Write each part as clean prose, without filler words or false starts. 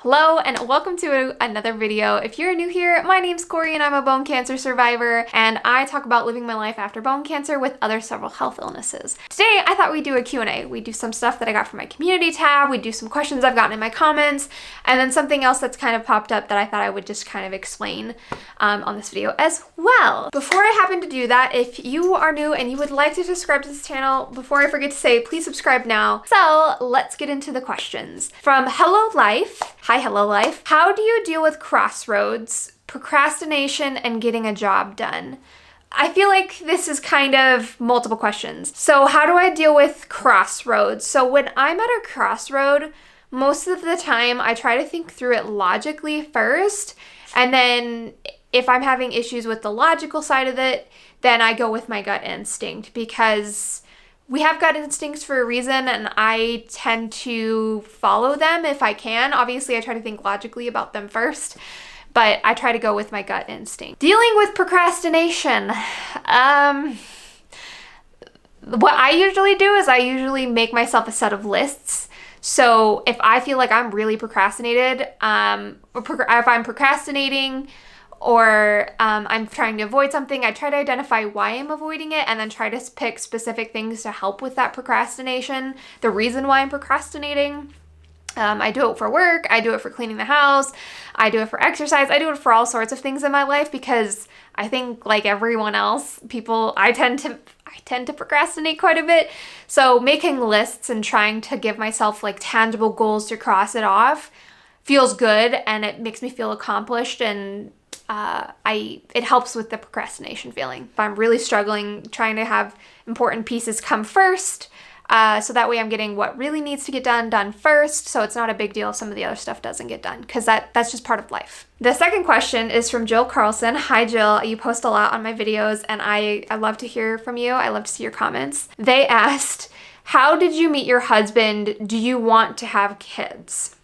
Hello and welcome to another video. If you're new here, my name's Corey and I'm a bone cancer survivor, and I talk about living my life after bone cancer with other several health illnesses. Today I thought we'd do a Q&A. We'd do some stuff that I got from my community tab, we'd do some questions I've gotten in my comments, and then something else that's kind of popped up that I thought I would just kind of explain on this video as well. Before I happen to do that, if you are new and you would like to subscribe to this channel, before I forget to say, please subscribe now. So let's get into the questions. From Hello Life. Hi, Hello Life. How do you deal with crossroads, procrastination, and getting a job done? I feel like this is kind of multiple questions. So how do I deal with crossroads? So when I'm at a crossroad, most of the time I try to think through it logically first, and then if I'm having issues with the logical side of it, then I go with my gut instinct, because we have gut instincts for a reason, and I tend to follow them if I can. Obviously, I try to think logically about them first, but I try to go with my gut instinct. Dealing with procrastination. What I usually do is I usually make myself a set of lists. So if I feel like I'm really procrastinated, or if I'm procrastinating, or I'm trying to avoid something, I try to identify why I'm avoiding it and then try to pick specific things to help with that procrastination, the reason why I'm procrastinating. I do it for work, I do it for cleaning the house, I do it for exercise, I do it for all sorts of things in my life, because I think, like everyone else, I tend to procrastinate quite a bit. So making lists and trying to give myself like tangible goals to cross it off feels good, and it makes me feel accomplished, and it helps with the procrastination feeling. If I'm really struggling, trying to have important pieces come first, so that way I'm getting what really needs to get done first, so it's not a big deal if some of the other stuff doesn't get done, because that's just part of life. The second question is from Jill Carlson. Hi Jill, you post a lot on my videos, and I love to hear from you. I love to see your comments. They asked, how did you meet your husband? Do you want to have kids?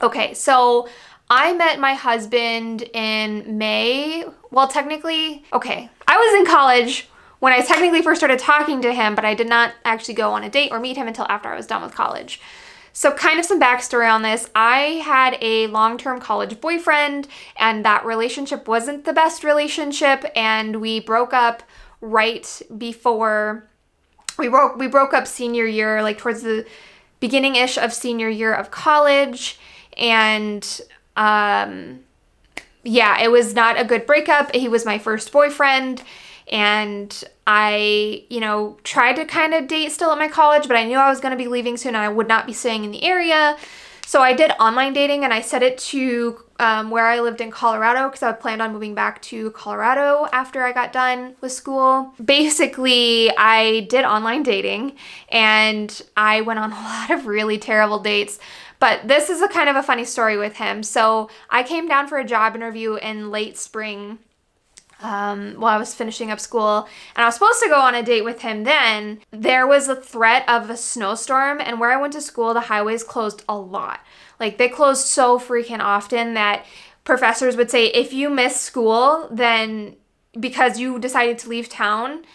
Okay, so I met my husband in May. Well, technically, okay, I was in college when I technically first started talking to him, but I did not actually go on a date or meet him until after I was done with college. So kind of some backstory on this. I had a long-term college boyfriend, and that relationship wasn't the best relationship, and we broke up right before, we broke up senior year, like towards the beginning-ish of senior year of college, and yeah, it was not a good breakup. He was my first boyfriend, and I, tried to kind of date still at my college, but I knew I was going to be leaving soon and I would not be staying in the area. So I did online dating, and I set it to where I lived in Colorado, because I planned on moving back to Colorado after I got done with school. Basically, I did online dating, and I went on a lot of really terrible dates. But this is a kind of a funny story with him. So I came down for a job interview in late spring while I was finishing up school, and I was supposed to go on a date with him then. There was a threat of a snowstorm, and where I went to school, the highways closed a lot. Like, they closed so freaking often that professors would say, if you miss school, then because you decided to leave town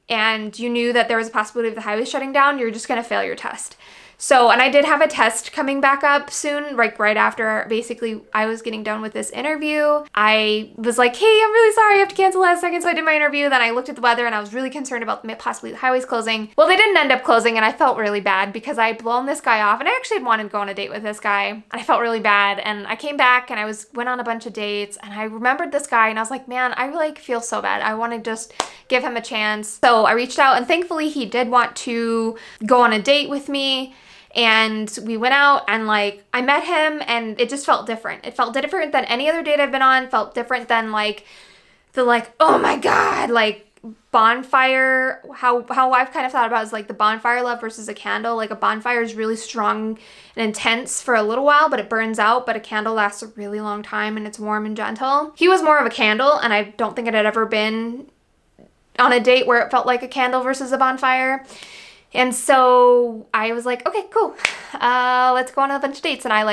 and you knew that there was a possibility of the highways shutting down, you're just going to fail your test. So, and I did have a test coming back up soon, like right after basically I was getting done with this interview. I was like, hey, I'm really sorry, I have to cancel last second. So I did my interview. Then I looked at the weather, and I was really concerned about possibly the highways closing. Well, they didn't end up closing, and I felt really bad because I had blown this guy off, and I actually had wanted to go on a date with this guy, and I felt really bad. And I came back and went on a bunch of dates, and I remembered this guy, and I was like, man, I like feel so bad. I want to just give him a chance. So I reached out, and thankfully he did want to go on a date with me. And we went out, and like I met him, and it just felt different. It felt different than any other date I've been on. Felt different than like oh my God, like bonfire. How I've kind of thought about is like the bonfire love versus a candle. Like a bonfire is really strong and intense for a little while, but it burns out. But a candle lasts a really long time, and it's warm and gentle. He was more of a candle, and I don't think it had ever been on a date where it felt like a candle versus a bonfire. And so I was like, okay, cool. Let's go on a bunch of dates. And I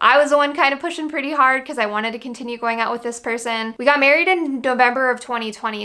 I was the one kind of pushing pretty hard because I wanted to continue going out with this person. We got married in November of 2020.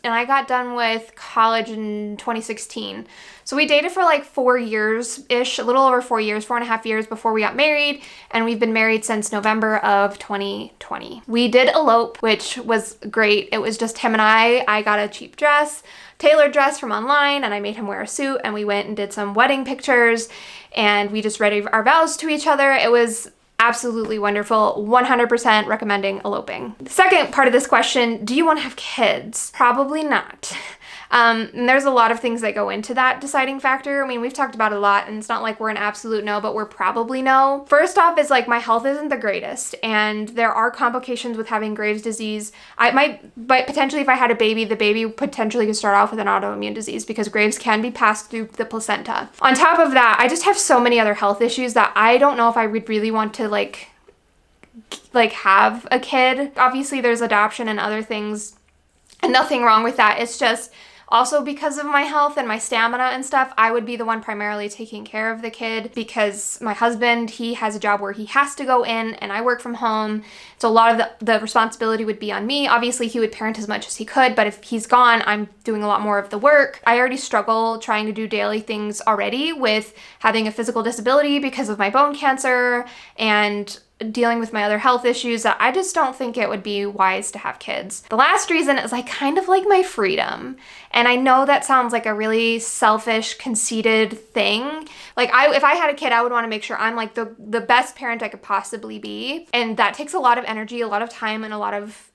And I got done with college in 2016. So we dated for like 4 years-ish, a little over 4 years, 4.5 years before we got married. And we've been married since November of 2020. We did elope, which was great. It was just him and I. I got a cheap dress, tailored dress from online, and I made him wear a suit, and we went and did some wedding pictures, and we just read our vows to each other. It was absolutely wonderful. 100% recommending eloping. The second part of this question, do you want to have kids? Probably not. And there's a lot of things that go into that deciding factor. I mean, we've talked about it a lot, and it's not like we're an absolute no, but we're probably no. First off is like my health isn't the greatest, and there are complications with having Graves' disease. But potentially if I had a baby, the baby potentially could start off with an autoimmune disease because Graves can be passed through the placenta. On top of that, I just have so many other health issues that I don't know if I would really want to like have a kid. Obviously there's adoption and other things, and nothing wrong with that. It's just also because of my health and my stamina and stuff, I would be the one primarily taking care of the kid because my husband, he has a job where he has to go in and I work from home. So a lot of the responsibility would be on me. Obviously, he would parent as much as he could, but if he's gone, I'm doing a lot more of the work. I already struggle trying to do daily things already with having a physical disability because of my bone cancer and dealing with my other health issues, that I just don't think it would be wise to have kids. The last reason is I kind of like my freedom. And I know that sounds like a really selfish, conceited thing. Like if I had a kid, I would want to make sure I'm like the best parent I could possibly be. And that takes a lot of energy, a lot of time, and a lot of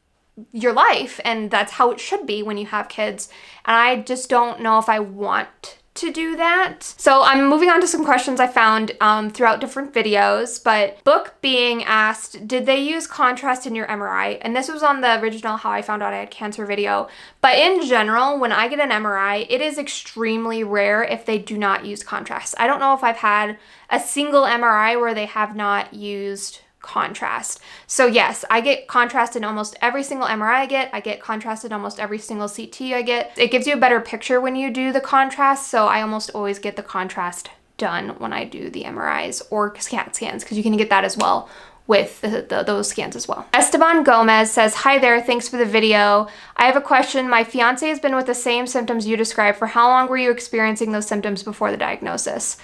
your life. And that's how it should be when you have kids. And I just don't know if I want to do that. So I'm moving on to some questions I found throughout different videos, but Book being asked, did they use contrast in your MRI? And this was on the original How I Found Out I Had Cancer video. But in general, when I get an MRI, it is extremely rare if they do not use contrast. I don't know if I've had a single MRI where they have not used contrast. So yes, I get contrast in almost every single MRI I get. I get contrast in almost every single CT I get. It gives you a better picture when you do the contrast, so I almost always get the contrast done when I do the MRIs or CAT scans, because you can get that as well with those scans as well. Esteban Gomez says, hi there, thanks for the video. I have a question. My fiance has been with the same symptoms you described. For how long were you experiencing those symptoms before the diagnosis?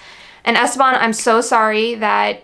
And Esteban, I'm so sorry that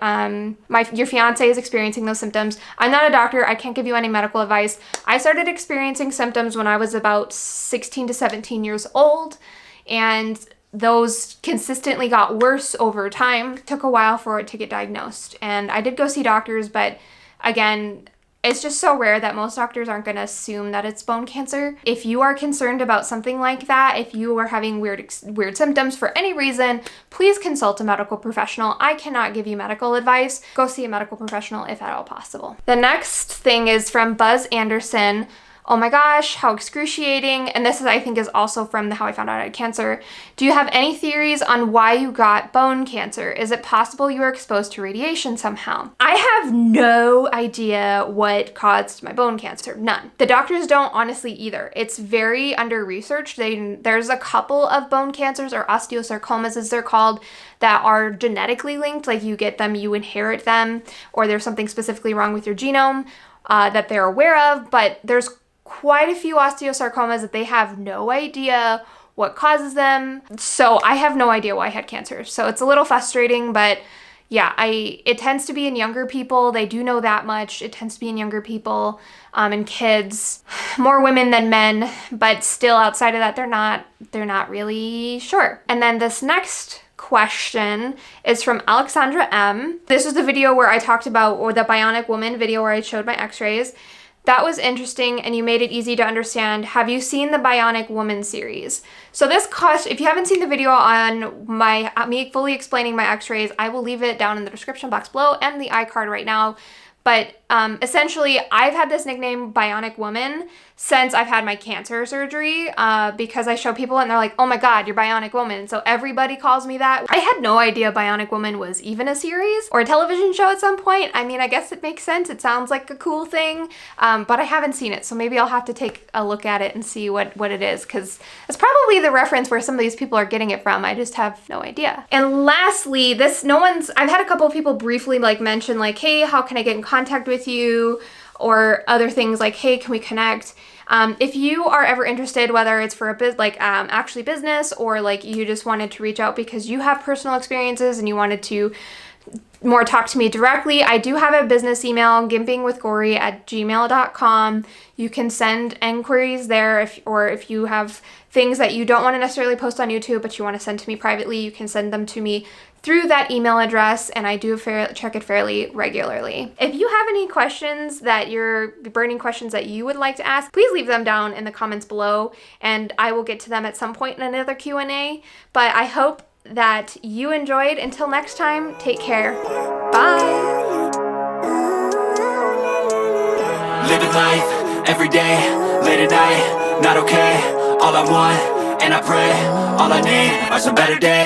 your fiance is experiencing those symptoms. I'm not a doctor. I can't give you any medical advice. I started experiencing symptoms when I was about 16 to 17 years old, and those consistently got worse over time. It took a while for it to get diagnosed. And I did go see doctors, but again, it's just so rare that most doctors aren't going to assume that it's bone cancer. If you are concerned about something like that, if you are having weird symptoms for any reason, please consult a medical professional. I cannot give you medical advice. Go see a medical professional if at all possible. The next thing is from Buzz Anderson. Oh my gosh, how excruciating. And this is, I think, is also from the How I Found Out I Had Cancer. Do you have any theories on why you got bone cancer? Is it possible you were exposed to radiation somehow? I have no idea what caused my bone cancer. None. The doctors don't honestly either. It's very under-researched. There's a couple of bone cancers, or osteosarcomas as they're called, that are genetically linked. Like you get them, you inherit them, or there's something specifically wrong with your genome that they're aware of. But there's quite a few osteosarcomas that they have no idea what causes them. So I have no idea why I had cancer. So it's a little frustrating, but yeah, it tends to be in younger people. They do know that much. It tends to be in younger people and kids, more women than men, but still outside of that, they're not really sure. And then this next question is from Alexandra M. This was the video where I talked about, or the Bionic Woman video where I showed my x-rays. That was interesting, and you made it easy to understand. Have you seen the Bionic Woman series? So this question, if you haven't seen the video on me fully explaining my x-rays, I will leave it down in the description box below and the iCard right now. But essentially, I've had this nickname Bionic Woman since I've had my cancer surgery because I show people and they're like, oh my God, you're Bionic Woman. So everybody calls me that. I had no idea Bionic Woman was even a series or a television show at some point. I mean, I guess it makes sense. It sounds like a cool thing, but I haven't seen it. So maybe I'll have to take a look at it and see what it is, because it's probably the reference where some of these people are getting it from. I just have no idea. And lastly, I've had a couple of people briefly like mention like, hey, how can I get in contact with you? Or other things like, hey, can we connect? If you are ever interested, whether it's for a actually business, or like you just wanted to reach out because you have personal experiences and you wanted to more talk to me directly, I do have a business email, gimpingwithgory@gmail.com. You can send inquiries there, if you have things that you don't want to necessarily post on YouTube, but you want to send to me privately, you can send them to me through that email address, and I do check it fairly regularly. If you have any questions burning questions that you would like to ask, please leave them down in the comments below, and I will get to them at some point in another Q&A. But I hope that you enjoyed. Until next time, take care. Bye. Living life, every day, late at night, not okay. All I want, and I pray, all I need are some better days.